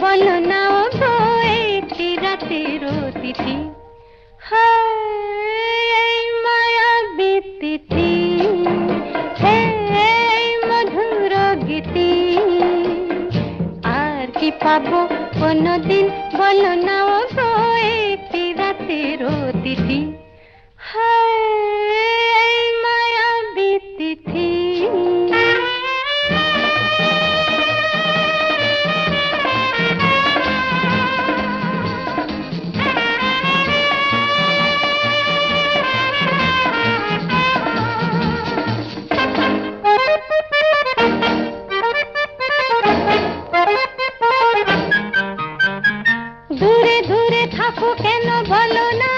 বলো না ও গো একটি রাতের অতিথি। হায় মায়াবী তিথি, হে মধুর গীতি, আর কি পাবো কোনদিন বলো না ও গো একটি রাতের অতিথি। হায় মায়াবী তিথি। দূরে দূরে থাকো কেন বলো না,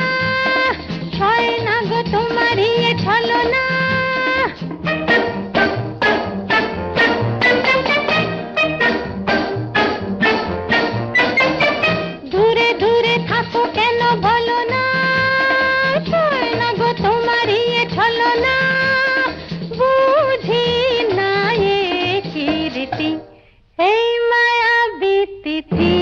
হয় না গো তোমারই ছলো না। দূরে দূরে থাকো কেন বলো না, হয় না গো তোমারই ছলো না। বুঝি না এ কি রীতি, এই মায়াবী তিথি,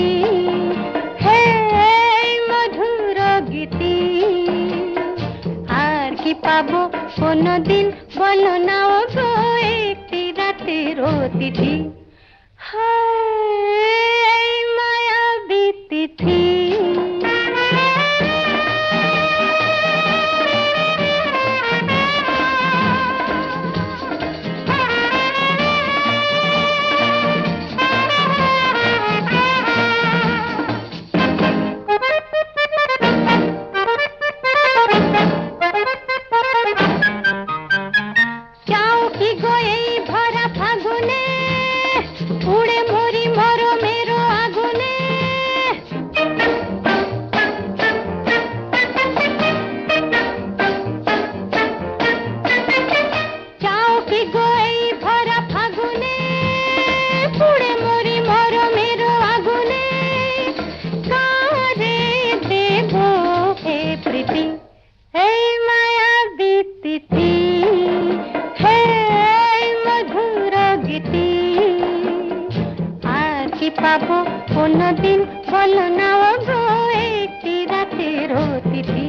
আর কি পাবো কোনদিন বলো না ও গো একটি রাতের অতিথি। হায় মায়াবী তিথি। উড়ে মরি মরমের আগুনে, চাও কি গো এই ভরা ফাগুনে, উড়ে মরি মরমের আগুনে। কারে দেব হে প্রীতি, এই মায়াবী তিথি, হে মধুর গীতি, কি পাবো কোনদিন বলো না ও গো একটি রাতের অতিথি।